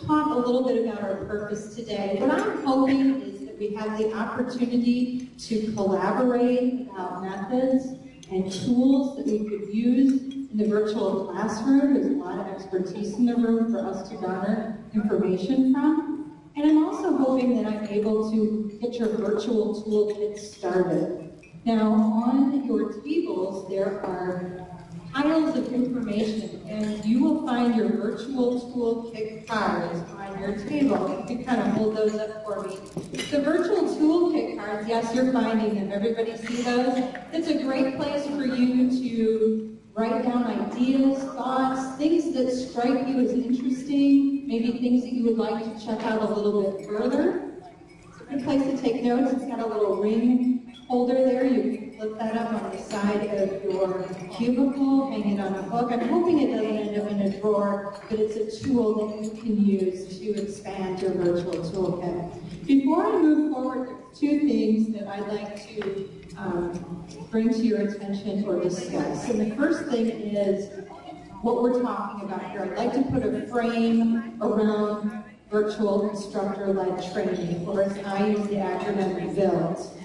talk a little bit about our purpose today. What I'm hoping is that we have the opportunity to collaborate about methods and tools that we could use in the virtual classroom. There's a lot of expertise in the room for us to garner information from. And I'm also hoping that I'm able to get your virtual toolkit started. Now, on your tables, there are piles of information, and you will find your virtual toolkit cards on your table. You can kind of hold those up for me. The virtual toolkit cards, yes, you're finding them. Everybody see those? It's a great place for you to write down ideas, thoughts, things that strike you as interesting, maybe things that you would like to check out a little bit further. It's a good place to take notes. It's got a little ring holder there. You can flip that up on the side of your cubicle, hang it on a hook. I'm hoping it doesn't end up in a drawer, but it's a tool that you can use to expand your virtual toolkit. Before I move forward, there's two things that I'd like to bring to your attention or discuss. And the first thing is what we're talking about here. I'd like to put a frame around virtual instructor-led training, or as I use the acronym VILT.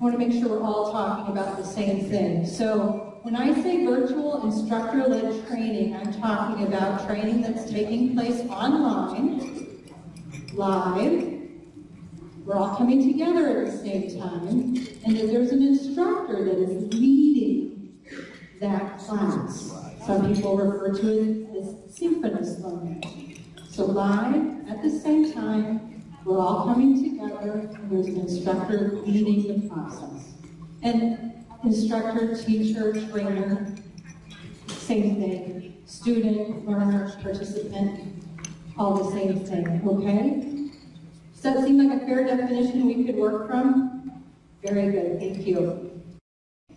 I want to make sure we're all talking about the same thing. So when I say virtual instructor-led training, I'm talking about training that's taking place online, live. We're all coming together at the same time, and that there's an instructor that is leading that class. Some people refer to it as synchronous learning. So live, at the same time, we're all coming together, and there's an instructor leading the process. And instructor, teacher, trainer, same thing. Student, learner, participant, all the same thing, okay? Does that seem like a fair definition we could work from? Very good, thank you.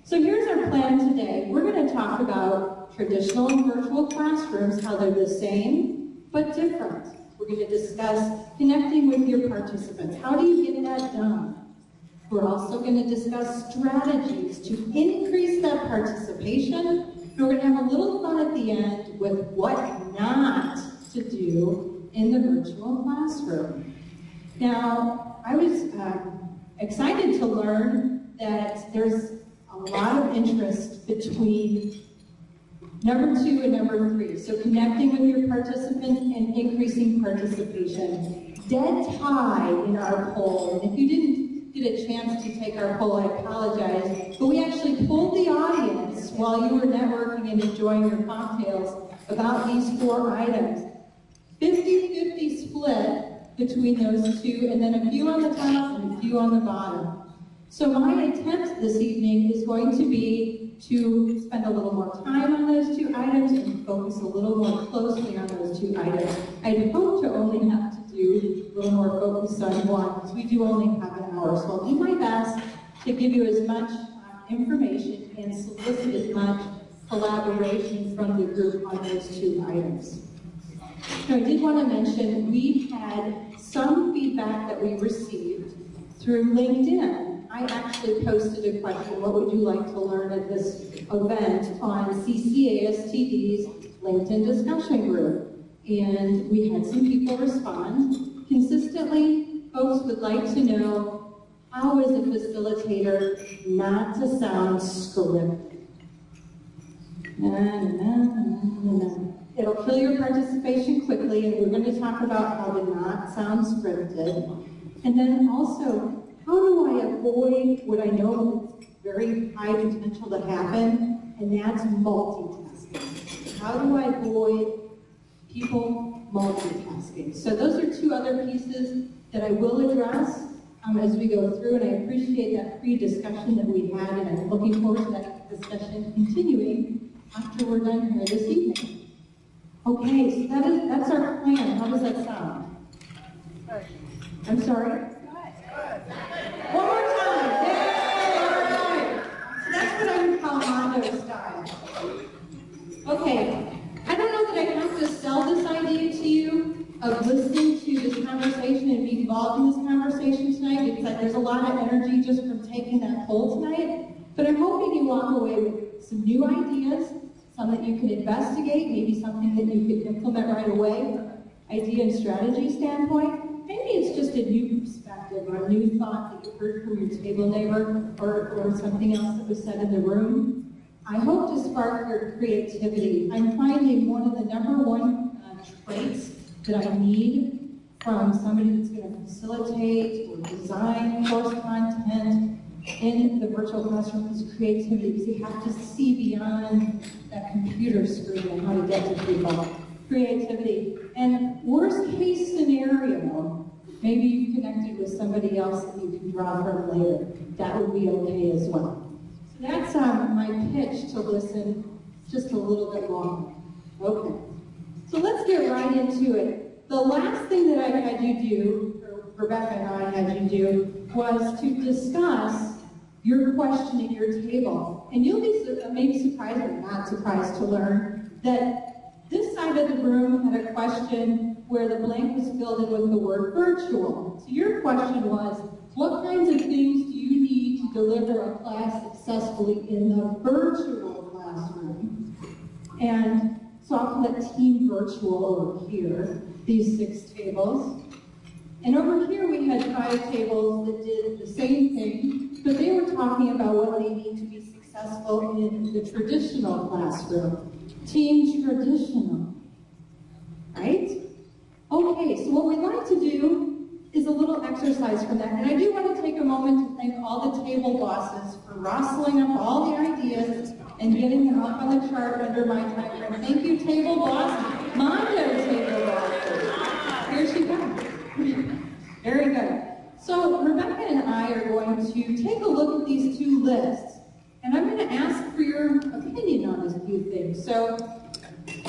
So here's our plan today. We're going to talk about traditional and virtual classrooms, how they're the same but different. We're going to discuss connecting with your participants. How do you get that done? We're also going to discuss strategies to increase that participation. And we're going to have a little fun at the end with what not to do in the virtual classroom. Now, I was excited to learn that there's a lot of interest between number 2 and number 3. So connecting with your participants and increasing participation. Dead tie in our poll. And if you didn't get a chance to take our poll, I apologize. But we actually polled the audience while you were networking and enjoying your cocktails about these 4 items. 50-50 split between those 2, and then a few on the top and a few on the bottom. So my attempt this evening is going to be to spend a little more time on those 2 items and focus a little more closely on those 2 items. I'd hope to only have to do a little more focus on one, because we do only have an hour. So I'll do my best to give you as much information and solicit as much collaboration from the group on those 2 items. Now, I did want to mention we had some feedback that we received through LinkedIn. I actually posted a question, what would you like to learn at this event, on CCASTD's LinkedIn discussion group. And we had some people respond. Consistently, folks would like to know, how is a facilitator not to sound scripted? It'll kill your participation quickly, and we're going to talk about how to not sound scripted. And then also, how do I avoid what I know is very high potential to happen, and that's multitasking. How do I avoid people multitasking? So those are 2 other pieces that I will address as we go through, and I appreciate that pre-discussion that we had, and I'm looking forward to that discussion continuing after we're done here this evening. Okay, so that's our plan. How does that sound? Good. I'm sorry? Good. One more time. Yay! All right. So that's what I would call Mondo style. Okay. I don't know that I have to sell this idea to you of listening to this conversation and be involved in this conversation tonight, because there's a lot of energy just from taking that poll tonight. But I'm hoping you walk away with some new ideas, some that you can investigate, maybe something that you could implement right away. idea and strategy standpoint. Maybe it's just a new perspective or a new thought that you heard from your table neighbor or something else that was said in the room. I hope to spark your creativity. I'm finding one of the #1 traits that I need from somebody that's going to facilitate or design course content in the virtual classroom is creativity, because you have to see beyond that computer screen and how to get to people. Creativity. And worst case scenario, maybe you connected with somebody else that you can draw from later. That would be okay as well. So that's my pitch to listen just a little bit longer. Okay. So let's get right into it. The last thing that I had you do, or Rebecca and I had you do, was to discuss your question at your table. And you'll be maybe surprised or not surprised to learn that this side of the room had a question where the blank was filled in with the word virtual. So your question was, what kinds of things do you need to deliver a class successfully in the virtual classroom? And so I'll call it Team Virtual over here, these 6 tables. And over here we had 5 tables that did the same thing, but they were talking about what they need to be successful in the traditional classroom. Team Traditional, right? Okay, so what we'd like to do is a little exercise from that. And I do want to take a moment to thank all the table bosses for rustling up all the ideas and getting them up on the chart under my time frame. Thank you, table boss. Mondo table boss. Here she comes. Very good. So Rebecca and I are going to take a look at these 2 lists, and I'm going to ask for your opinion on a few things. So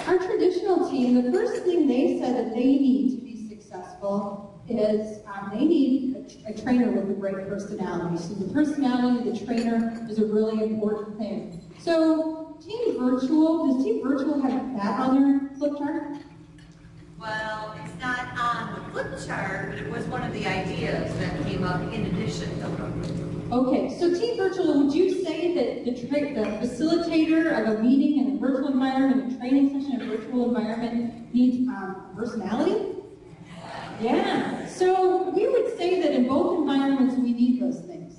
our traditional team, the first thing they said that they need to be successful is they need a trainer with a great personality. So the personality of the trainer is a really important thing. So Team Virtual, does Team Virtual have that on their flip chart? Well, it's not on the flip chart, but it was one of the ideas that came up in addition. Okay, so Team Virtual, would you say that the facilitator of a meeting in a virtual environment, a training session in a virtual environment, needs personality? Yeah, so we would say that in both environments we need those things.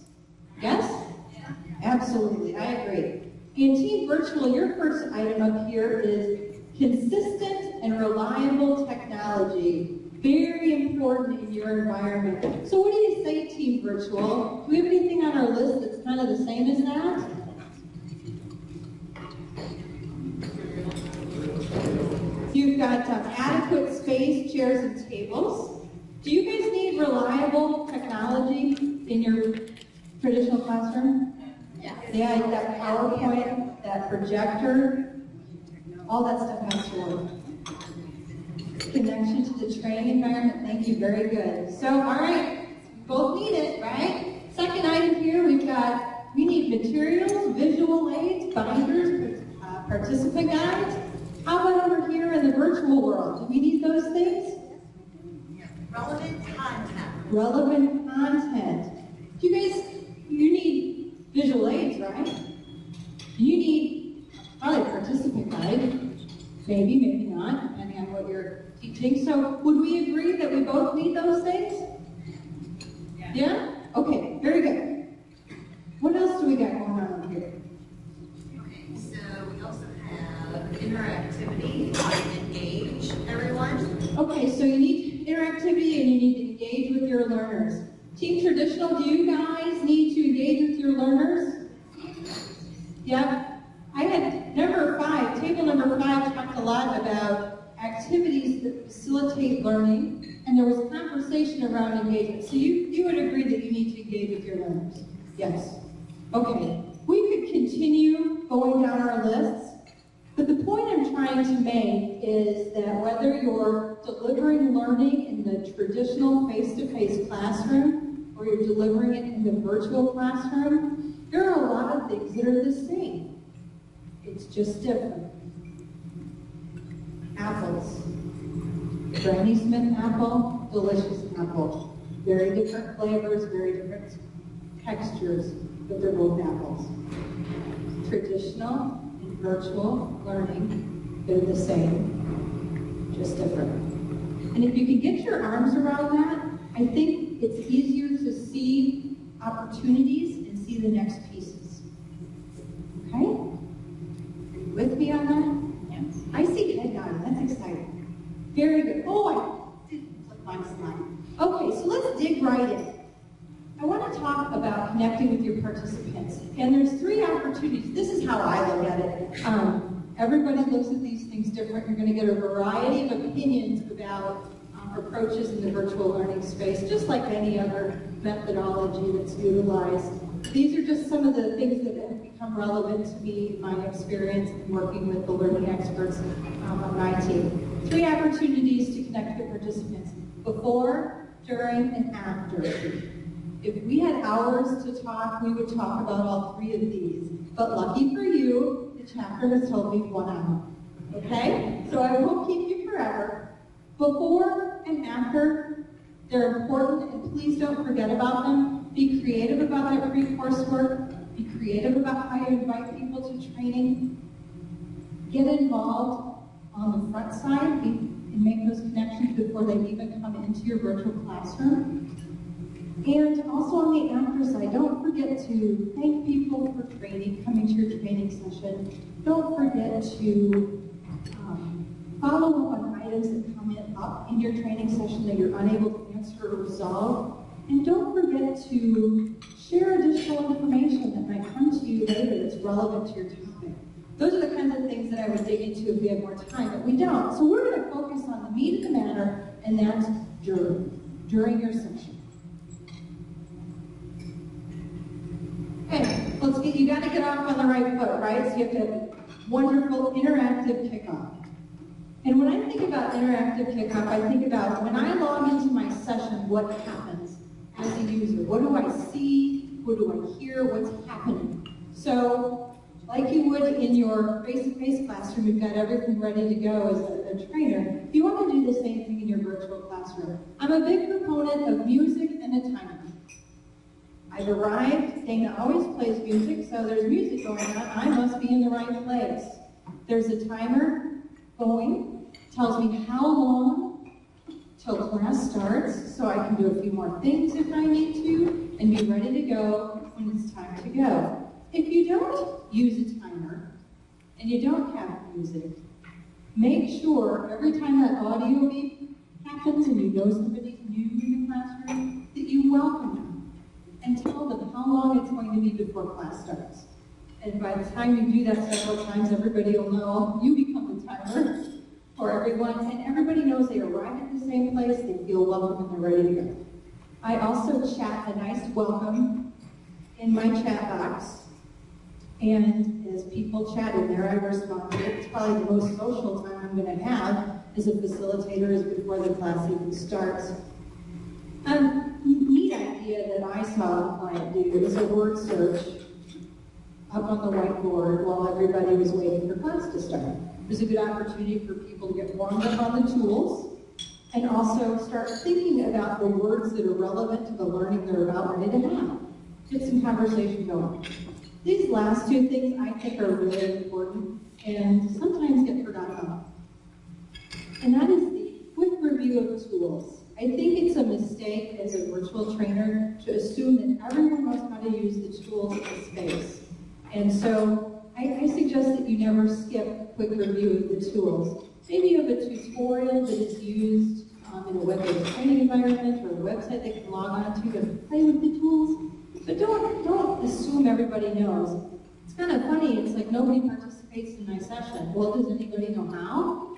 Yes? Yeah. Absolutely, I agree. In Team Virtual, your first item up here is consistent and reliable technology. Very important in your environment. So what do you say, Team Virtual? Do we have anything on our list that's kind of the same as that? You've got adequate space, chairs, and tables. Do you guys need reliable technology in your traditional classroom? Yeah, that PowerPoint, that projector, all that stuff has to work. Connection to the training environment, thank you, very good. So, all right, both need it, right? Second item here, we need materials, visual aids, binders, participant guides. How about over here in the virtual world? Do we need those things? Relevant content. Relevant content. You need visual aids, right? You need probably a participant guide. Maybe, maybe not, depending on what you're teaching. So would we agree that we both need those things? Yeah? Okay, very good. What else do we got going on over here? Okay, so we also have interactivity, how to engage everyone. Okay, so you need interactivity and you need to engage with your learners. Team Traditional, do you guys need to engage with your learners? Yeah? I had table number 5 talked a lot about activities that facilitate learning, and there was conversation around engagement. So you would agree that you need to engage with your learners? Yes. Okay. We could continue going down our lists, but the point I'm trying to make is that whether you're delivering learning in the traditional face-to-face classroom or you're delivering it in the virtual classroom, there are a lot of things that are the same. It's just different. Apples. Granny Smith apple, delicious apple. Very different flavors, very different textures, but they're both apples. Traditional and virtual learning, they're the same, just different. And if you can get your arms around that, I think it's easier to see opportunities and see the next pieces. Okay? Are you with me on that? Yes. I see head nodding. That's exciting. Very good. Oh, I did flip my slide. Okay, so let's dig right in. I want to talk about connecting with your participants. And there's 3 opportunities. This is how I look at it. Everybody looks at these things different. You're going to get a variety of opinions about approaches in the virtual learning space, just like any other methodology that's utilized. These are just some of the things that have become relevant to me in my experience in working with the learning experts on my team. 3 opportunities to connect with participants: before, during, and after. If we had hours to talk, we would talk about all 3 of these. But lucky for you, the chapter has told me 1 hour. Okay? So I won't keep you forever. Before and after, they're important, and please don't forget about them. Be creative about that pre-coursework. Be creative about how you invite people to training. Get involved on the front side and make those connections before they even come into your virtual classroom. And also on the after side, don't forget to thank people for training, coming to your training session. Don't forget to follow up on items that come up in your training session that you're unable to answer or resolve. And don't forget to share additional information that might come to you later that's relevant to your topic. Those are the kinds of things that I would dig into if we had more time, but we don't. So we're going to focus on the meat of the matter, and that's during your session. Okay, let's get, you got to get off on the right foot, right? So you have to have a wonderful interactive kickoff. And when I think about interactive kickoff, I think about when I log into my session, what happens as a user? What do I see? What do I hear? What's happening? So, like you would in your face-to-face classroom, you've got everything ready to go as a trainer. You want to do the same thing in your virtual classroom. I'm a big proponent of music and a timer. I've arrived, Dana always plays music, so there's music going on. I must be in the right place. There's a timer going, tells me how long till class starts, so I can do a few more things if I need to, and be ready to go when it's time to go. If you don't use a timer, and you don't have music, make sure every time that audio beep happens and you know somebody's new in your classroom, that you welcome them and tell them how long it's going to be before class starts. And by the time you do that several times, everybody will know you become the timer for everyone, and everybody knows they arrive at the same place, they feel welcome, and they're ready to go. I also chat a nice welcome in my chat box, and as people chat in there, I respond. It's probably the most social time I'm going to have as a facilitator is before the class even starts. Neat idea that I saw a client do is a word search up on the whiteboard while everybody was waiting for class to start. It was a good opportunity for people to get warmed up on the tools and also start thinking about the words that are relevant to the learning they're about ready to have. Get some conversation going. These last 2 things I think are really important and sometimes get forgotten about. And that is the quick review of tools. I think it's a mistake as a virtual trainer to assume that everyone knows how to use the tools in the space. And so I suggest that you never skip a quick review of the tools. Maybe you have a tutorial that is used in a web-based training environment or a website they can log on to play with the tools. But don't assume everybody knows. It's kind of funny. It's like nobody participates in my session. Well, does anybody know how?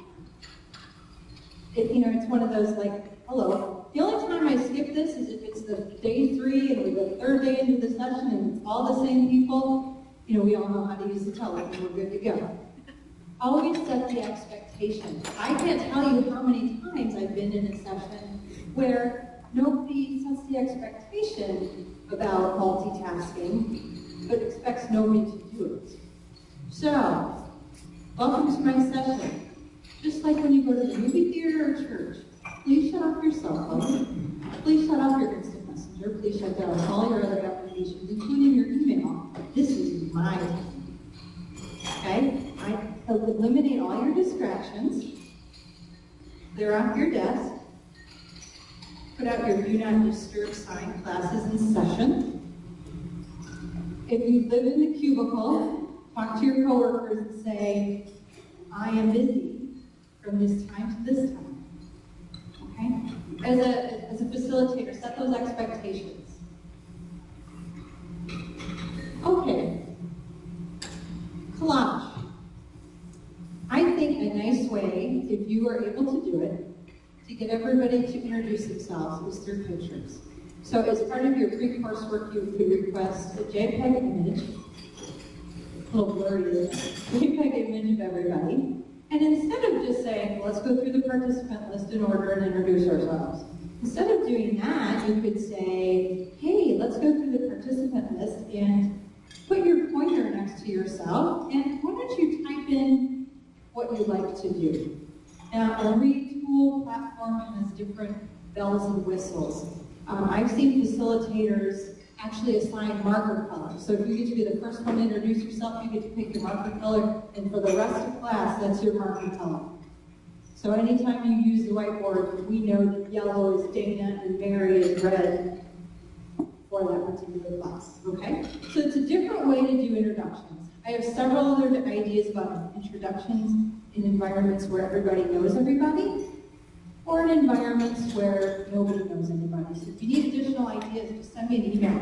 It's one of those like, hello. The only time I skip this is if it's the day 3 and we're the 3rd day into the session and it's all the same people. We all know how to use the telephone. We're good to go. Always set the expectation. I can't tell you how many times I've been in a session where nobody sets the expectation about multitasking, but expects nobody to do it. So, welcome to my session. Just like when you go to the movie theater or church, please shut off your cell phone. Please shut off your instant messenger. Please shut down all your other applications, including your email. This is my time. Okay? I eliminate all your distractions. Clear off your desk. put out your Do Not Disturb sign, classes in session. If you live in the cubicle, talk to your coworkers and say, I am busy from this time to this time. Okay? As a facilitator, set those expectations. Okay. Collage. I think a nice way, if you are able to do it, to get everybody to introduce themselves is through pictures. So as part of your pre-coursework, you could request a JPEG image, a little blurry, JPEG image of everybody. And instead of just saying, well, let's go through the participant list in order and introduce ourselves, instead of doing that, you could say, hey, let's go through the participant list and put your pointer next to yourself, and why don't you type in what you'd like to do. Now, every tool platform has different bells and whistles. I've seen facilitators actually assign marker colors. So if you get to be the first one to introduce yourself, you get to pick your marker color, and for the rest of class, that's your marker color. So anytime you use the whiteboard, we know that yellow is Dana and Mary is red for that particular class, okay? So it's a different way to do introductions. I have several other ideas about introductions in environments where everybody knows everybody, or in environments where nobody knows anybody. So if you need additional ideas, just send me an email.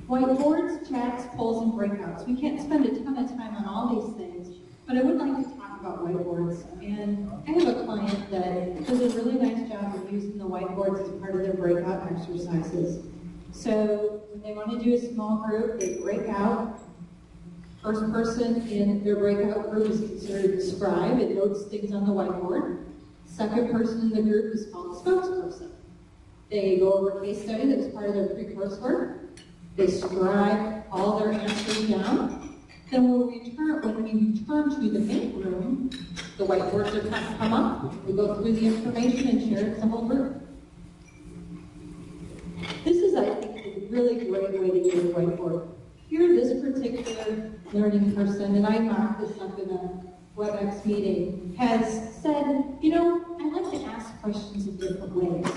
Whiteboards, chats, polls, and breakouts. We can't spend a ton of time on all these things, but I would like to talk about whiteboards. And I have a client that does a really nice job of using the whiteboards as part of their breakout exercises. So when they want to do a small group, they break out. First person in their breakout group is considered a scribe. It notes things on the whiteboard. Second person in the group is called a spokesperson. They go over a case study that was part of their pre-coursework. They scribe all their answers down. Then when we return to the main room, the whiteboards are come up. We go through the information and share it with the whole group. This is, I think, a really great way to use a whiteboard. Here, this particular learning person, and I mocked this up in a WebEx meeting, has said, you know, I like to ask questions in different ways.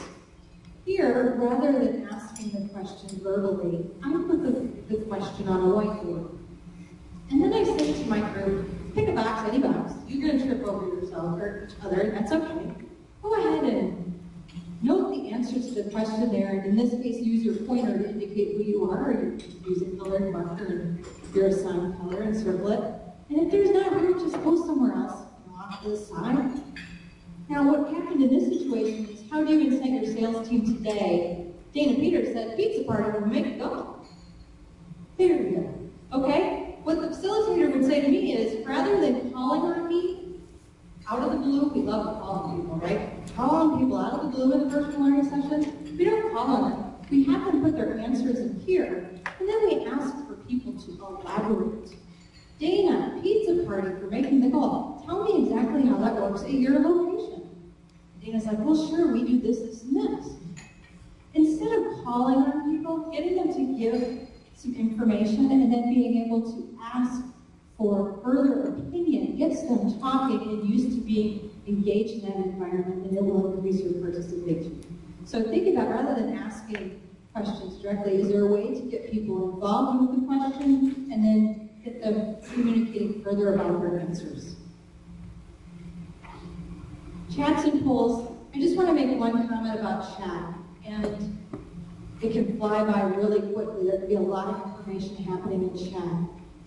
Here, rather than asking the question verbally, I put the question on a whiteboard. And then I say to my group, pick a box, any box. You're going to trip over yourself or each other, and that's okay. Go ahead and note the answers to the question there, and in this case, use your pointer to indicate who you are, or you can use a colored marker and your assigned color and circle it. And if there's not room, just go somewhere else, off to the side. Now, what happened in this situation is, how do you incent your sales team today? Dana Peters said, pizza party will make it go. There we go. Okay? What the facilitator would say to me is, rather than calling on me, out of the blue, we love to call on people, right? Call on people out of the blue in the virtual learning session. We don't call on them. We have them put their answers in here, and then we ask for people to elaborate. Dana, pizza party for making the call. Tell me exactly how that works at your location. Dana's like, well, sure, we do this, this, and this. Instead of calling on people, getting them to give some information and then being able to ask for further opinion gets them talking and used to being engaged in that environment, and it will increase your participation. So think about, rather than asking questions directly, is there a way to get people involved with the question and then get them communicating further about their answers? Chats and polls. I just want to make one comment about chat, and it can fly by really quickly. There can be a lot of information happening in chat.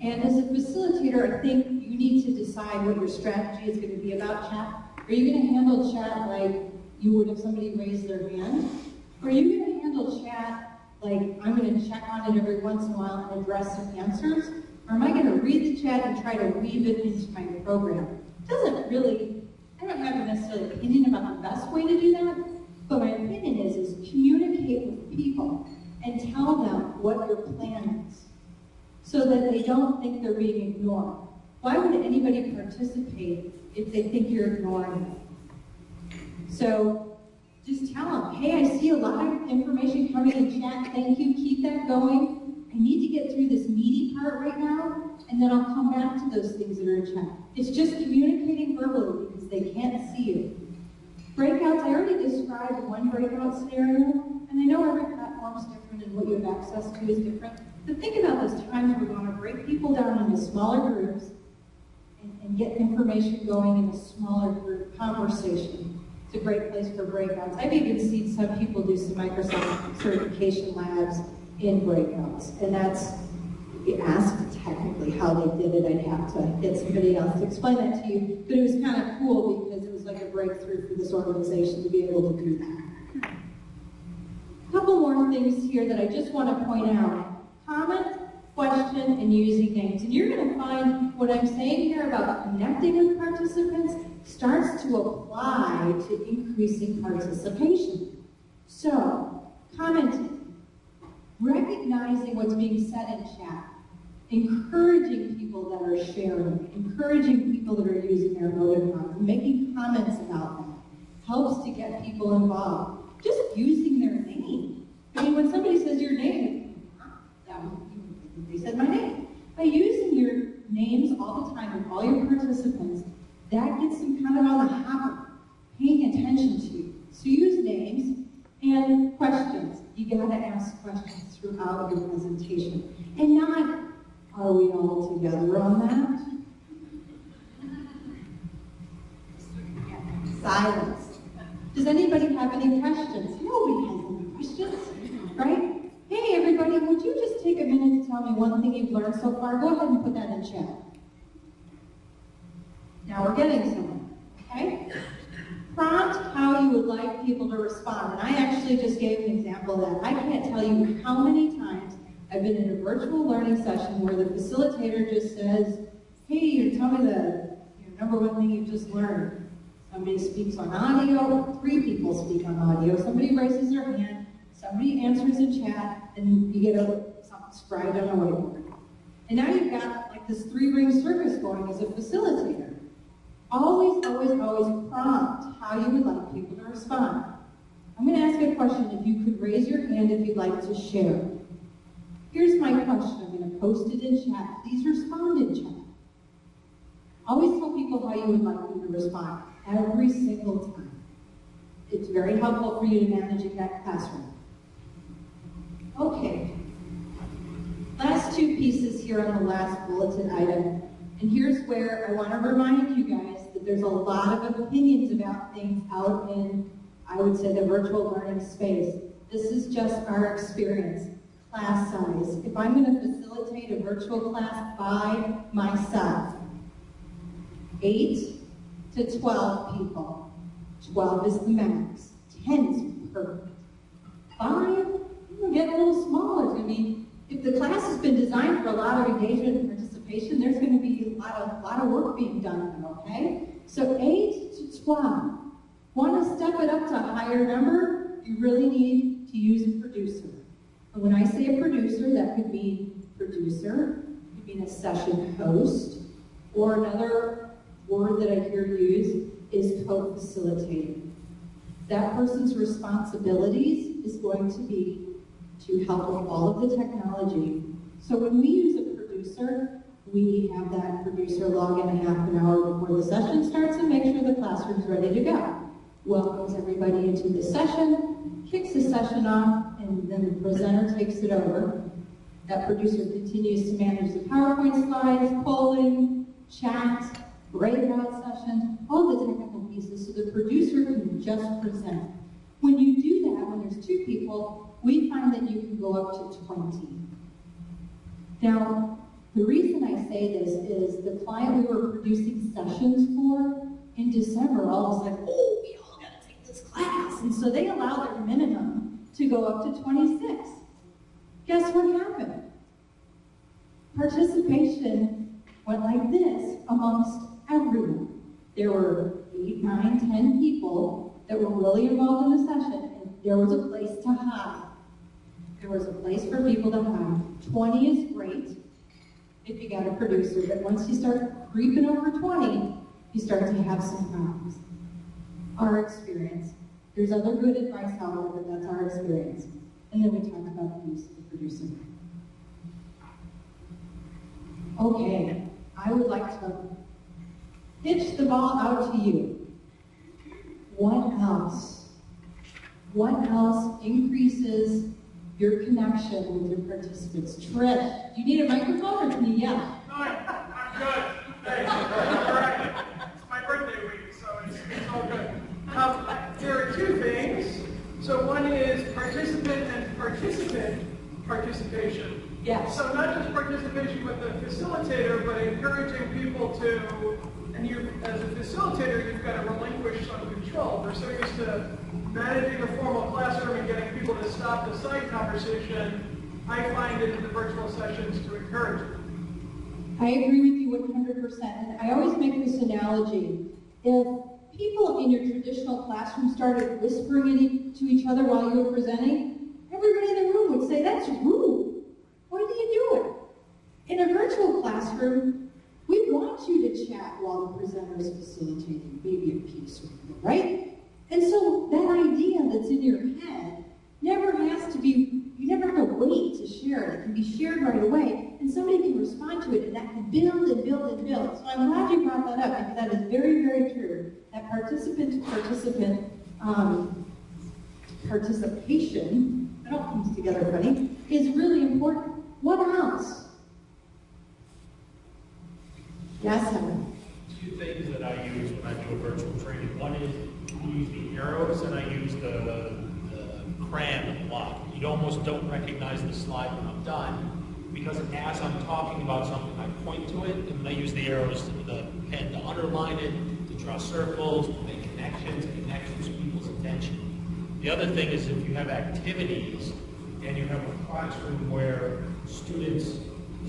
And as a facilitator, I think you need to decide what your strategy is going to be about chat. Are you going to handle chat like you would if somebody raised their hand? Or are you going to handle chat like I'm going to check on it every once in a while and address some answers? Or am I going to read the chat and try to weave it into my program? It doesn't really, I don't have necessarily an opinion about the best way to do that, but my opinion is communicate with people and tell them what your plan is so that they don't think they're being ignored. Why would anybody participate if they think you're ignoring them? So just tell them, hey, I see a lot of information coming in chat. Thank you. Keep that going. I need to get through this meaty part right now, and then I'll come back to those things that are in chat. It's just communicating verbally because they can't see you. Breakouts, I already described one breakout scenario, and I know every platform is different and what you have access to is different, but think about those times we're going to break people down into smaller groups and get information going in a smaller group conversation. It's a great place for breakouts. I've even seen some people do some Microsoft certification labs in breakouts, and that's, if you ask technically how they did it, I'd have to get somebody else to explain that to you, but it was kind of cool because it was like a breakthrough for this organization to be able to do that. A couple more things here that I just want to point out. Comment, question, and using names. And you're going to find what I'm saying here about connecting with participants starts to apply to increasing participation. So, commenting, recognizing what's being said in chat, encouraging people that are sharing, encouraging people that are using their emoticons, making comments about them, helps to get people involved. Just using their name. I mean, when somebody says your name, they said my name. By using your names all the time with all your participants, that gets them kind of on the hopper, paying attention to you. So use names and questions. You gotta ask questions throughout your presentation. And not, are we all together on that? Silence. Does anybody have any questions? Nobody has any questions, right? Hey everybody, would you just take a minute to tell me one thing you've learned so far? Go ahead and put that in chat. Now we're getting somewhere, okay? Prompt how you would like people to respond. And I actually just gave an example of that. I can't tell you how many times I've been in a virtual learning session where the facilitator just says, hey, tell me the number one thing you've just learned. Somebody speaks on audio, 3 people speak on audio, somebody raises their hand, somebody answers in chat, and you get something scribed on a whiteboard. And now you've got like this 3-ring circus going as a facilitator. Always, always, always prompt how you would like people to respond. I'm going to ask a question. If you could raise your hand if you'd like to share. Here's my question. I'm going to post it in chat. Please respond in chat. Always tell people how you would like them to respond. Every single time. It's very helpful for you to managing that classroom. Okay. Last 2 pieces here on the last bulletin item. And here's where I want to remind you guys that there's a lot of opinions about things out in, I would say, the virtual learning space. This is just our experience. Class size. If I'm going to facilitate a virtual class by myself, 8 to 12 people. 12 is the max. 10 is perfect. 5, we're getting a little smaller. I mean, if the class has been designed for a lot of engagement and participation, there's going to be a lot of work being done, okay? So 8 to 12. Want to step it up to a higher number? You really need to use a producer. And when I say a producer, that could be producer, it could mean a session host, or another word that I hear used is co-facilitator. That person's responsibilities is going to be to help with all of the technology. So when we use a producer, we have that producer log in a half an hour before the session starts and make sure the classroom's ready to go. Welcomes everybody into the session, kicks the session off, and then the presenter takes it over. That producer continues to manage the PowerPoint slides, polling, chat, breakout sessions, all the technical pieces, so the producer can just present. When you do that, when there's 2 people, we find that you can go up to 20. Now, the reason I say this is the client we were producing sessions for in December all was like, oh, we all got to take this class. And so they allowed their minimum to go up to 26. Guess what happened? Participation went like this amongst everyone. There were 8, 9, 10 people that were really involved in the session, and there was a place to hide. There was a place for people to hide. 20 is great if you got a producer, but once you start creeping over 20, you start to have some problems. Our experience. There's other good advice out there, but that's our experience. And then we talk about the use of the producer. Okay, I would like to pitch the ball out to you. What else? else? What else increases your connection with your participants? Trish, do you need a microphone or can you yell? No, I'm good. Thanks. All right. It's my birthday week, so it's all good. There are two things. So one is participant and participant participation. Yes. So not just participation with the facilitator, but encouraging people to, and you, as a facilitator, you've got to relinquish some control. We're so used to managing a formal classroom and getting people to stop the side conversation. I find it in the virtual sessions to encourage it. I agree with you 100%. And I always make this analogy. If people in your traditional classroom started whispering to each other while you were presenting, everybody in the room would say, that's rude. Why do you do it? In a virtual classroom, we want you to chat while the presenter is facilitating, maybe a piece or something, right? And so that idea that's in your head never has to be, you never have to wait to share it. It can be shared right away, and somebody can respond to it, and that can build and build and build. So I'm glad you brought that up, because that is very, very true. That participant-to-participant participation, it all comes together funny, is really important. What else? Yes, Evan. Two things that I use when I do a virtual training. One is I use the arrows and I use the crayon block. You almost don't recognize the slide when I'm done, because as I'm talking about something, I point to it, and I use the arrows to the pen to underline it, to draw circles, to make connections with people's attention. The other thing is if you have activities and you have a classroom where students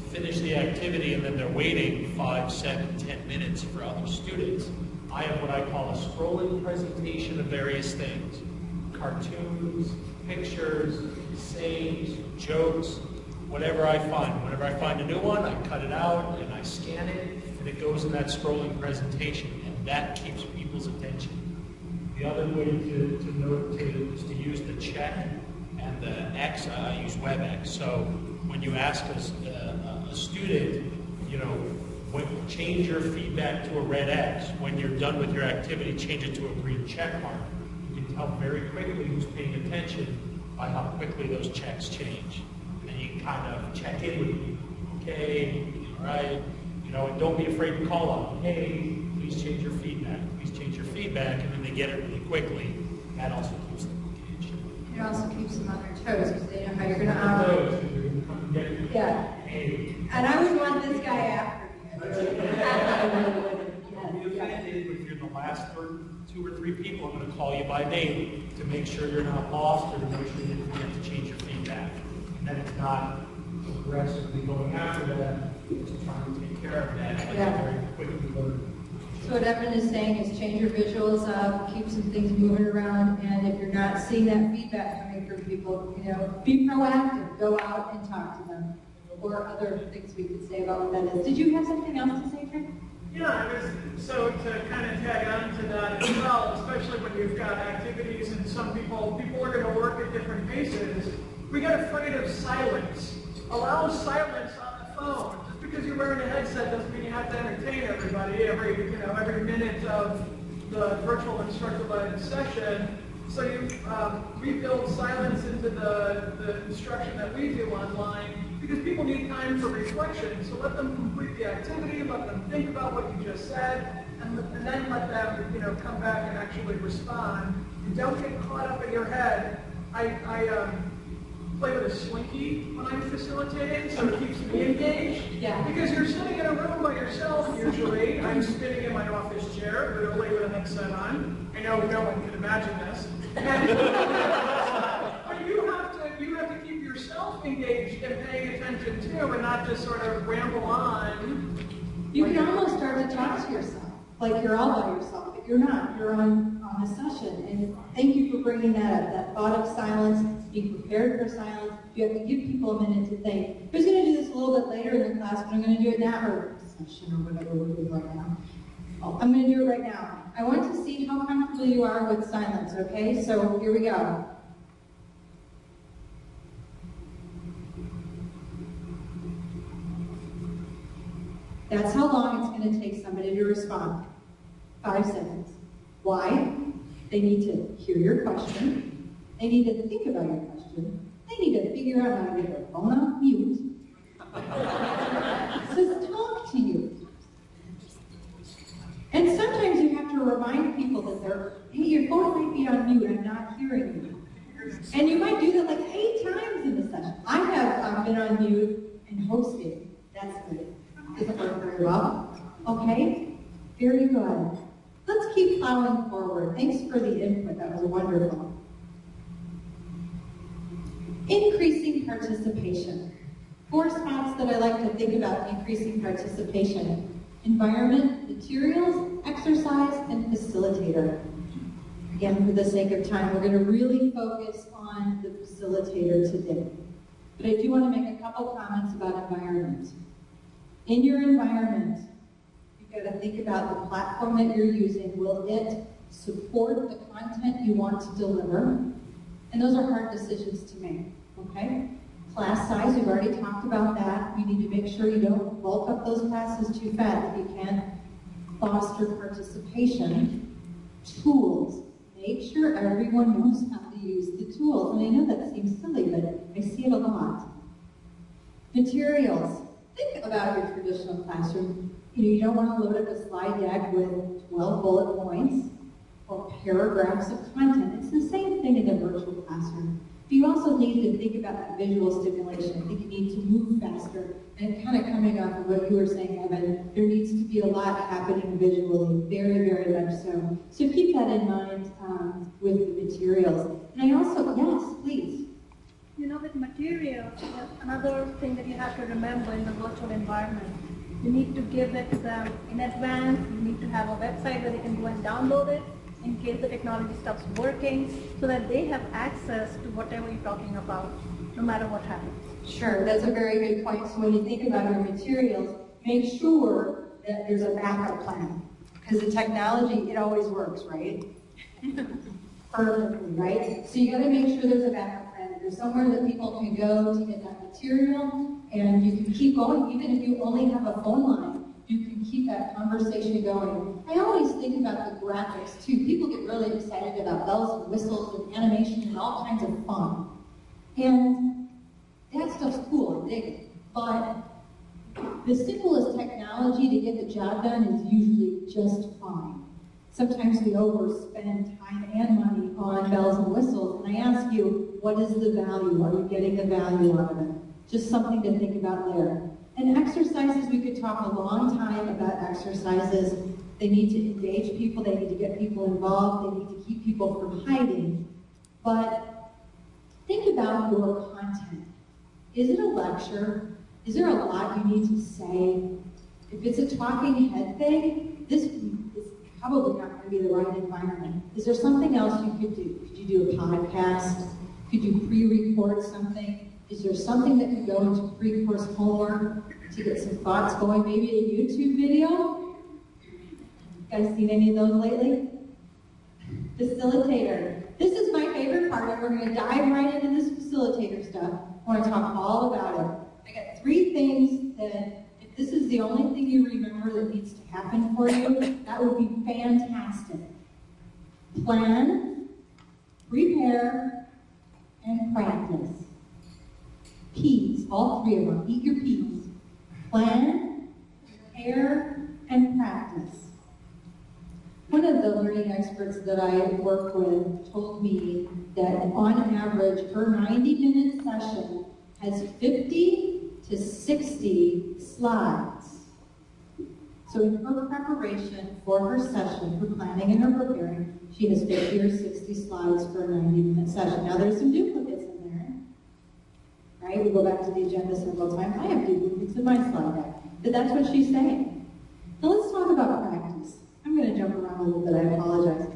finish the activity and then they're waiting 5, 7, 10 minutes for other students, I have what I call a scrolling presentation of various things. Cartoons, pictures, sayings, jokes, whatever I find. Whenever I find a new one, I cut it out and I scan it, and it goes in that scrolling presentation, and that keeps people's attention. The other way to note is to use the check and the X. I use WebEx. So when you ask a student, you know, change your feedback to a red X. When you're done with your activity, change it to a green check mark. You can tell very quickly who's paying attention by how quickly those checks change. And you can kind of check in with people. Okay, all right, you know, and don't be afraid to call on them. Hey, please change your feedback. Please change your feedback, and then they get it really quickly. That also keeps them engaged. It also keeps them on their toes, because they know how you're going to operate. Yeah. And I would want this guy after me. If you're the last 2 or 3 people, I'm going to call you by name to make sure you're not lost or to make sure you didn't forget to change your feedback. And then it's not aggressively going after that, it's trying to take care of that. Very quickly. So what Evan is saying is change your visuals up, keep some things moving around, and if you're not seeing that feedback coming from people, you know, be proactive, go out and talk to them. Or other things we could say about what that is. Did you have something else to say, Trent? Yeah, so to kind of tag on to that as well, especially when you've got activities and some people are going to work at different paces, we get afraid of silence. Allow silence on the phone. Just because you're wearing a headset doesn't mean you have to entertain everybody every minute of the virtual instructor-led session. So we build silence into the instruction that we do online, because people need time for reflection. So let them complete the activity, let them think about what you just said, and then let them come back and actually respond. And don't get caught up in your head. I play with a slinky when I'm facilitating, so it keeps me engaged. Yeah. Because you're sitting in a room by yourself usually. I'm sitting in my office chair, literally with a headset on. I know no one can imagine this. But you have to keep yourself engaged and paying attention too, and not just sort of ramble on. You can almost start to talk to yourself, like you're all by yourself, but you're not. You're on a session, and thank you for bringing that up, that thought of silence, being prepared for silence. You have to give people a minute to think. Who's going to do this a little bit later in the class, but I'm going to do it now, or session, or whatever we're doing right now. I'm going to do it right now. I want to see how comfortable you are with silence, okay? So here we go. That's how long it's going to take somebody to respond. 5 seconds. Why? They need to hear your question. They need to think about your question. They need to figure out how to get their phone off mute. Just talk to you. And sometimes you have to remind people that hey, your phone might be on mute, I'm not hearing you. And you might do that like 8 times in the session. I have been on mute and hosted. That's good. Doesn't work very well. Okay? Very good. Let's keep plowing forward. Thanks for the input. That was wonderful. Increasing participation. 4 spots that I like to think about increasing participation. Environment, materials, exercise, and facilitator. Again, for the sake of time, we're going to really focus on the facilitator today. But I do want to make a couple comments about environment. In your environment, you've got to think about the platform that you're using. Will it support the content you want to deliver? And those are hard decisions to make, okay? Class size, we've already talked about that. You need to make sure you don't bulk up those classes too fat if you can. Foster participation. Tools. Make sure everyone knows how to use the tools. And I know that seems silly, but I see it a lot. Materials. Think about your traditional classroom. You don't want to load up a slide deck with 12 bullet points or paragraphs of content. It's the same thing in a virtual classroom. But you also need to think about that visual stimulation. I think you need to move faster. And kind of coming off of what you were saying, Evan, there needs to be a lot happening visually, very, very much so. So keep that in mind with the materials. And I also, yes, please. You know, with materials, another thing that you have to remember in the virtual environment, you need to give it to them in advance. You need to have a website where they can go and download it in case the technology stops working, so that they have access to whatever you're talking about, no matter what happens. Sure, that's a very good point. So when you think about your materials, make sure that there's a backup plan. Because the technology, it always works, right? Perfectly, right? So you got to make sure there's a backup plan. There's somewhere that people can go to get that material, and you can keep going. Even if you only have a phone line, you can keep that conversation going. I always think about the graphics, too. People get really excited about bells and whistles and animation and all kinds of fun. And that stuff's cool, I dig it. But the simplest technology to get the job done is usually just fine. Sometimes we overspend time and money on bells and whistles, and I ask you, what is the value? Are you getting the value out of it? Just something to think about there. And exercises, we could talk a long time about exercises. They need to engage people, they need to get people involved, they need to keep people from hiding. But think about your content. Is it a lecture? Is there a lot you need to say? If it's a talking head thing, this is probably not going to be the right environment. Is there something else you could do? Could you do a podcast? Could you pre-record something? Is there something that could go into pre-course homework to get some thoughts going? Maybe a YouTube video? You guys seen any of those lately? Facilitator. This is my favorite part, and we're going to dive right into this facilitator stuff. I want to talk all about it. I got 3 things that, if this is the only thing you remember that needs to happen for you, that would be fantastic. Plan, prepare, and practice. P's, all 3 of them. Eat your P's. Plan, prepare, and practice. One of the learning experts that I work with told me that on average, her 90-minute session has 50 to 60 slides. So in her preparation for her session, her planning and her preparing, she has 50 or 60 slides for a 90-minute session. Now there's some duplicates in there, right? We go back to the agenda several times. I have duplicates in my slide deck, but that's what she's saying. Now let's talk about practice. I'm going to jump around a little bit, I apologize.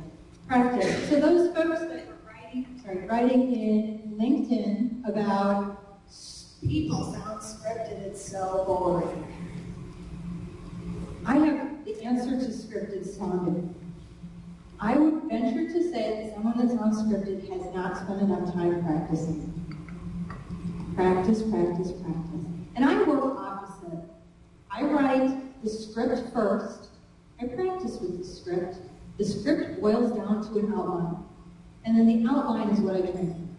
Practice. So those folks that were writing in LinkedIn about people sound scripted, it's so boring. I have the answer to scripted sounding. I would venture to say that someone that sounds scripted has not spent enough time practicing. Practice, practice, practice. And I work opposite. I write the script first. I practice with the script, The script boils down to an outline. And then the outline is what I train.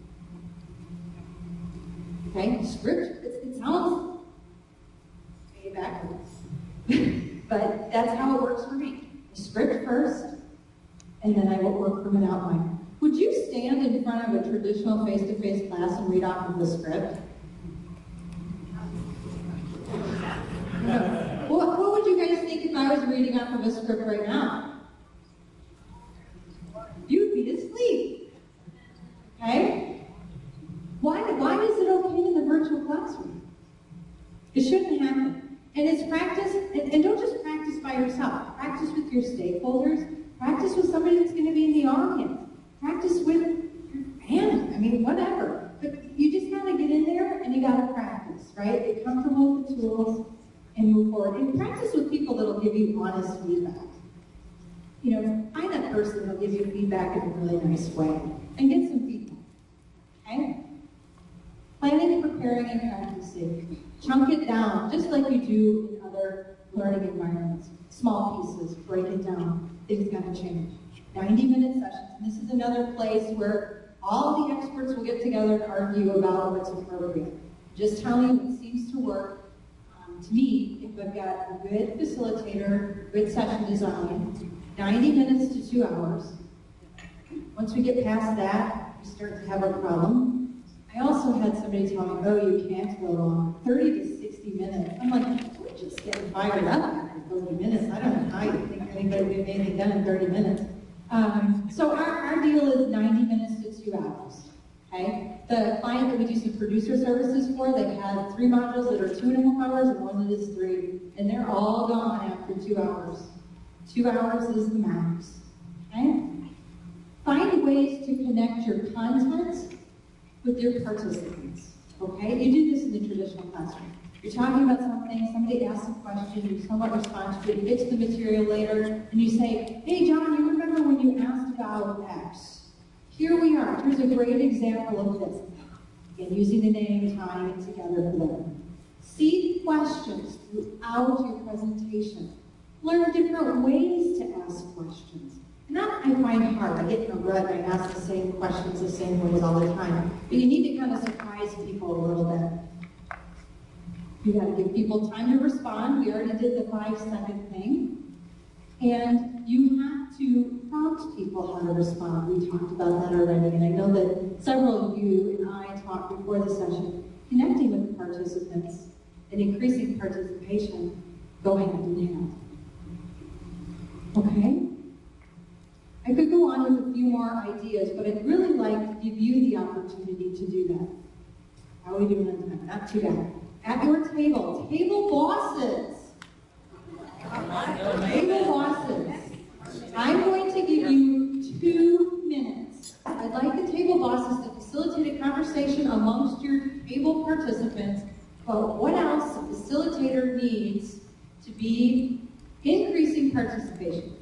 Okay, script, it sounds way backwards. But that's how it works for me. The script first, and then I will work from an outline. Would you stand in front of a traditional face-to-face class and read off of the script? No. What would you guys think if I was reading off of a script right now? You'd be asleep. Okay? Why is it okay in the virtual classroom? It shouldn't happen. And it's practice, and don't just practice by yourself. Practice with your stakeholders. Practice with somebody that's going to be in the audience. Practice with your family. I mean, whatever. But you just got to get in there and you got to practice, right? Get comfortable with the tools and move forward. And practice with people that'll give you honest feedback. You know, find that person that'll give you feedback in a really nice way. And get some feedback. Okay? Planning, preparing, and practicing. Chunk it down, just like you do in other learning environments. Small pieces, break it down. Things got to change. 90-minute sessions. And this is another place where all the experts will get together and argue about what's appropriate. Just tell me what seems to work. To me, if I've got a good facilitator, good session design, 90 minutes to 2 hours. Once we get past that, we start to have a problem. I also had somebody tell me, oh, you can't go long, 30 to 60 minutes. I'm like, we're just getting fired up after 30 minutes. I don't know how you think anybody would get anything done in 30 minutes. So our deal is 90 minutes to 2 hours. Okay? The client that we do some producer services for, they have 3 modules that are 2.5 hours and one that is 3. And they're all gone after 2 hours. 2 hours is the max. Okay? Find ways to connect your content with your participants. Okay? You do this in the traditional classroom. You're talking about something, somebody asks a question, you somewhat respond to it, you get to the material later, and you say, hey John, you remember when you asked about X? Here we are. Here's a great example of this. Again, using the name, tying it together for them. Seed questions throughout your presentation. Learn different ways to ask questions. And that I find hard. I get in a rut and I ask the same questions the same ways all the time. But you need to kind of surprise people a little bit. You got to give people time to respond. We already did the 5-second thing. And you have to prompt people how to respond. We talked about that already. And I know that several of you and I talked before the session, connecting with participants and increasing participation going hand in hand. Okay? I could go on with a few more ideas, but I'd really like to give you the opportunity to do that. How are we doing on time? Not too bad. At your table, table bosses. Table bosses. I'm going to give you 2 minutes. I'd like the table bosses to facilitate a conversation amongst your table participants about what else a facilitator needs to be increasing participation.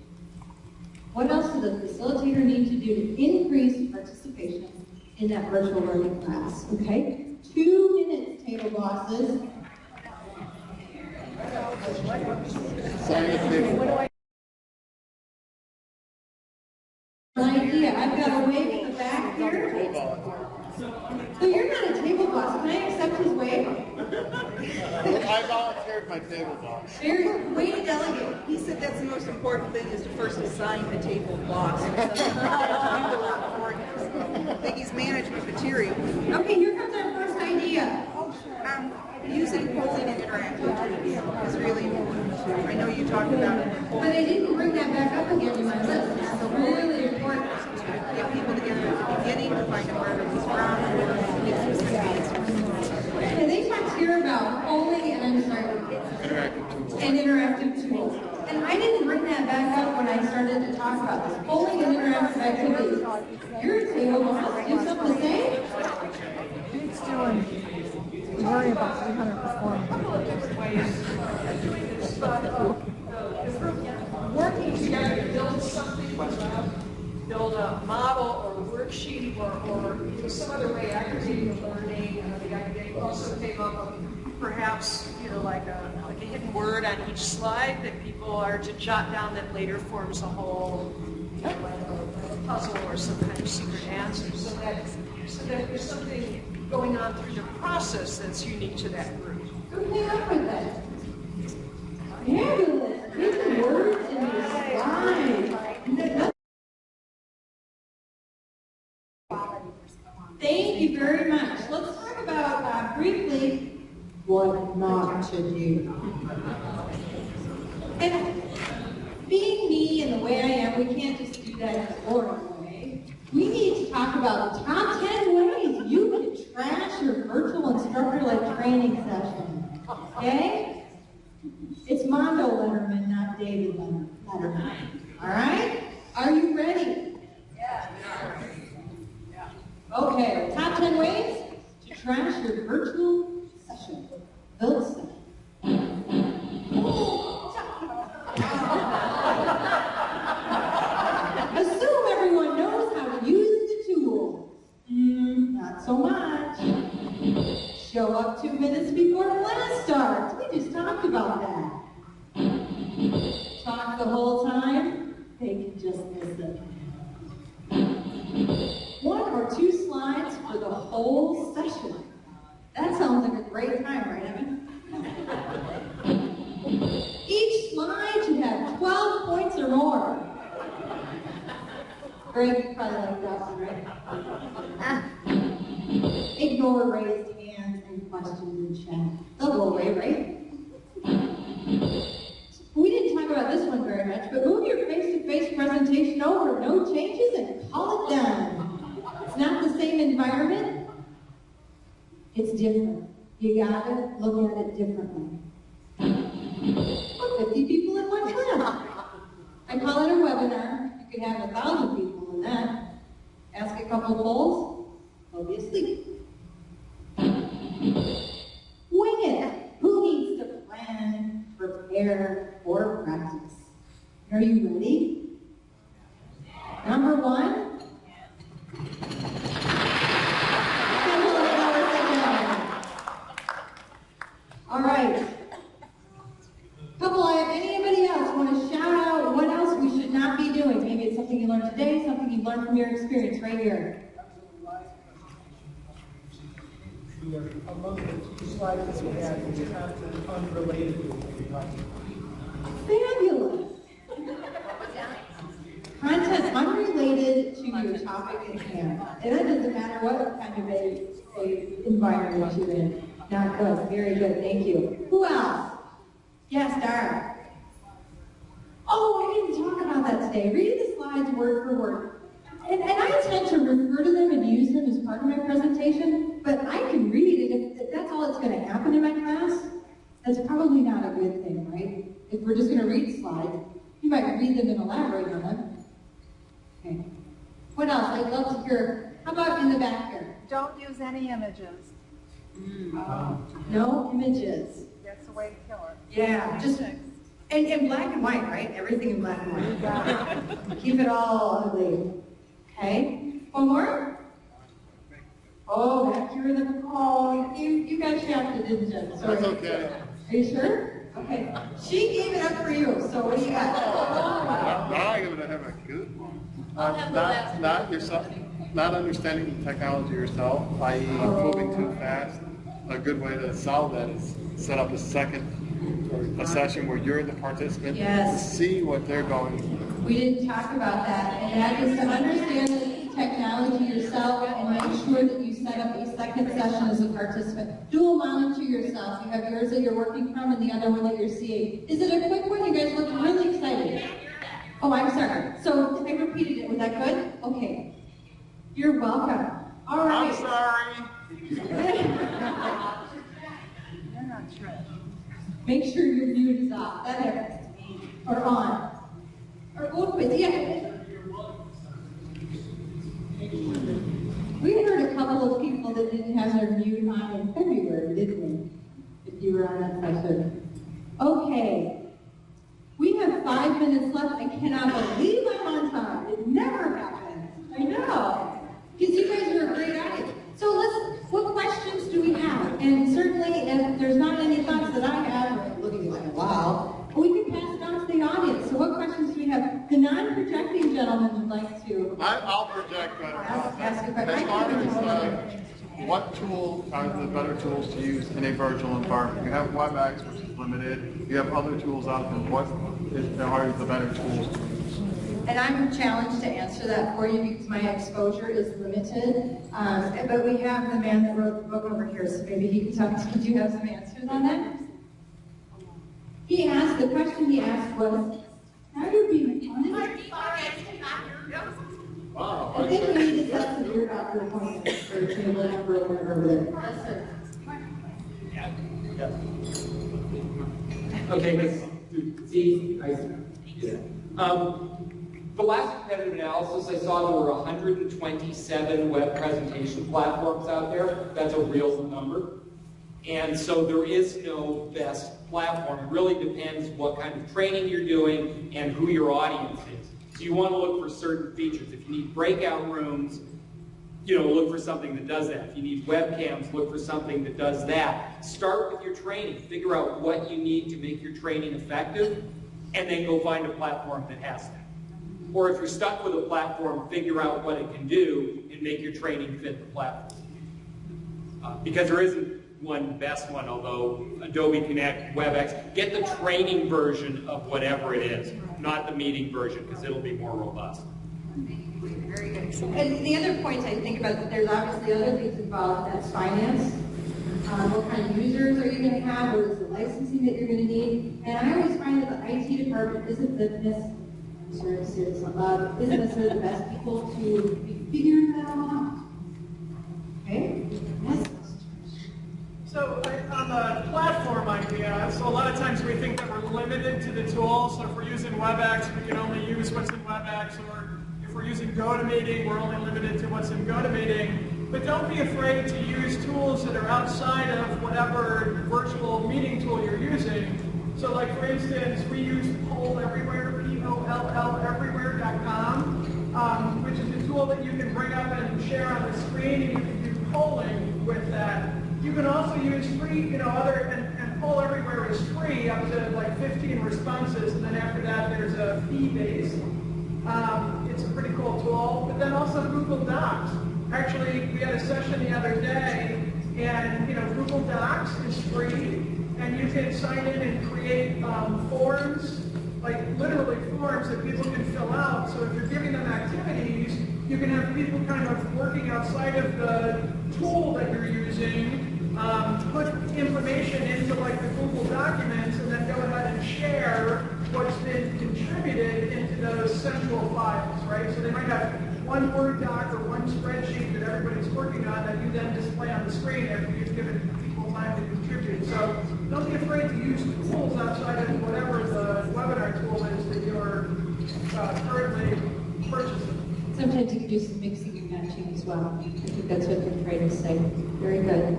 What else does the facilitator need to do to increase participation in that virtual learning class? Okay? 2 minutes, table bosses. Idea. I've got a wave in the back here. So you're not a table boss. Can I accept his wave? I volunteered my table boss. Way to delegate. He said that's the most important thing is to first assign the table boss. I think he's management material. Okay, here comes our first idea. Using polling and interactive is really important. I know you talked about it. But I didn't bring that back up again in my list. It's really important. Get people together at the beginning to find out where it was from and get some answers. And they talked here about polling and interactive tools. And I didn't bring that back up when I started to talk about this. Polling and interactive activities. Your table wants to do something the same? It's doing. Worry about 300 performance. Working together to build something, build a model or a worksheet or some other way aggregating learning. The academic also came up with perhaps like a hidden word on each slide that people are to jot down that later forms a whole puzzle or some kind of secret answer, so that there's something going on through the process that's unique to that group. Who came up with that? Fabulous. Big words in your slide. Thank you very much. Let's talk about briefly what not to do. And being me and the way I am, we can't just do that in a boring way. We need to talk about the top 10 ways you can trash your virtual instructor-led training session. Okay? It's Mondo Letterman, not David Letterman. All right? Are you ready? Yeah. Okay, top 10 ways to trash your virtual session. VILT session. Assume everyone knows how to use the tools. Not so much. Show up 2 minutes before class starts. We just talked about that. Talk the whole time. They can just listen. 1 or 2 slides for the whole session. That sounds like a great time, right, Evan? Each slide should have 12 points or more. Greg, you probably like that one, right? Ignore raised hands and questions in chat. They'll go away, right? We didn't talk about this one very much, but move your face-to-face presentation over, no changes, and call it done. It's not the same environment. It's different. You gotta look at it differently. 50 people in one class. I call it a webinar. You could have 1,000 people in that. Ask a couple polls, they'll be asleep. Wing it. Who needs to plan, prepare, or practice? Are you ready? Number 1. All right. Anybody else want to shout out what else we should not be doing? Maybe it's something you learned today, something you've learned from your experience right here. Among the 2 slides that we had, we have content unrelated to what we talked Fabulous. Content unrelated to your topic at hand. And that doesn't matter what kind of a environment you're in. Not good. Very good. Thank you. Who else? Yes, Dara. Oh, I didn't talk about that today. Read the slides word for word. And I tend to refer to them and use them as part of my presentation, but I can read it. If that's all that's going to happen in my class, that's probably not a good thing, right? If we're just going to read slides, you might read them and elaborate on them. Okay. What else? I'd love to hear. How about in the back here? Don't use any images. No images. That's the way to kill it. Yeah, just and black and white, right? Everything in black and white. Keep it all ugly. Okay. One more. Oh, back here in the you got shafted, didn't you? Sorry. That's okay. Are you sure? Okay. She gave it up for you. So what do you got? Now I'm going to have a good one. Not understanding the technology yourself, i.e. moving too fast. A good way to solve that is set up a session where you're the participant. Yes. See what they're going through. We didn't talk about that, and that is to understand the technology yourself and make sure that you set up a second session as a participant. Dual monitor yourself. You have yours that you're working from and the other one that you're seeing. Is it a quick one? You guys look really excited. Oh, I'm sorry. So I repeated it. Was that good? Okay. You're welcome. All right. I'm sorry. You're not sure. Make sure your mute is off. That happens to me. Or on. Or open. Yeah. We heard a couple of people that didn't have their mute on in February, didn't we? If you were on that session. Okay. We have 5 minutes left. I cannot believe I'm on time. It never happens. I know. Because you guys are a great audience. So what questions do we have? And certainly, if there's not any thoughts that I have, I'm looking like, wow, we can pass it on to the audience. So what questions do we have? The non-projecting gentleman project, but Ask a as far question. as what tool are the better tools to use in a virtual environment? You have WebEx, which is limited. You have other tools out there. What are the better tools to use? And I'm challenged to answer that for you because my exposure is limited. But we have the man that wrote the book over here, so maybe he can talk to you. Do you have some answers on that? He asked, the question he asked was, how do you be honest? Wow. I think we need to set some ear doctor appointments for a table number over there. Yes, sir. Okay, see, the last competitive analysis I saw, there were 127 web presentation platforms out there. That's a real number. And so there is no best platform. It really depends what kind of training you're doing and who your audience is. So you want to look for certain features. If you need breakout rooms, look for something that does that. If you need webcams, look for something that does that. Start with your training. Figure out what you need to make your training effective, and then go find a platform that has that. Or if you're stuck with a platform, figure out what it can do and make your training fit the platform. Because there isn't one best one, although Adobe Connect, WebEx, get the training version of whatever it is, not the meeting version, because it'll be more robust. Very good. And the other point I think about, that there's obviously other things involved, that's finance. What kind of users are you going to have? What is the licensing that you're going to need? And I always find that the IT department isn't necessarily the best people to be figuring that all out. Okay? Yes. So on the platform idea, so a lot of times we think that we're limited to the tool. So if we're using WebEx, we can only use what's in WebEx, or if we're using GoToMeeting, we're only limited to what's in GoToMeeting. But don't be afraid to use tools that are outside of whatever virtual meeting tool you're using. So like for instance, we use Poll Everywhere, P-O-L-L everywhere.com, which is a tool that you can bring up and share on the screen, and you can do polling with that. You can also use free, and Poll Everywhere is free up to like 15 responses, and then after that there's a fee base. It's a pretty cool tool. But then also Google Docs. Actually, we had a session the other day, and Google Docs is free, and you can sign in and create forms, like literally forms that people can fill out. So if you're giving them activities, you can have people kind of working outside of the tool that you're using, put information into like the Google documents, and then go ahead and share what's been contributed into those central files, right? So they might have one Word doc or one spreadsheet that everybody's working on that you then display on the screen after you've given people time to contribute. So don't be afraid to use tools outside of whatever the webinar tool is that you're currently purchasing. Sometimes you can do some mixing and matching as well. I think that's what they're trying to say. Very good.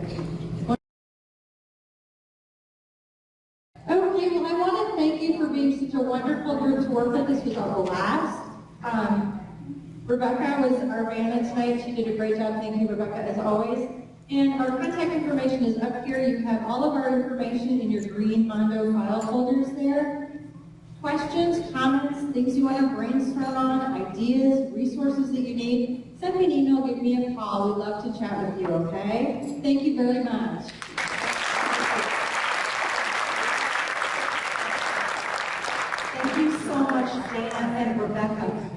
Okay, well, I want to thank you for being such a wonderful group to work with. This was our blast. Rebecca was our banner tonight. She did a great job. Thank you, Rebecca, as always. And our contact information is up here. You have all of our information in your green Mondo file folders there. Questions, comments, things you want to brainstorm on, ideas, resources that you need, send me an email, give me a call. We'd love to chat with you, okay? Thank you very much. Thank you so much, Dana and Rebecca.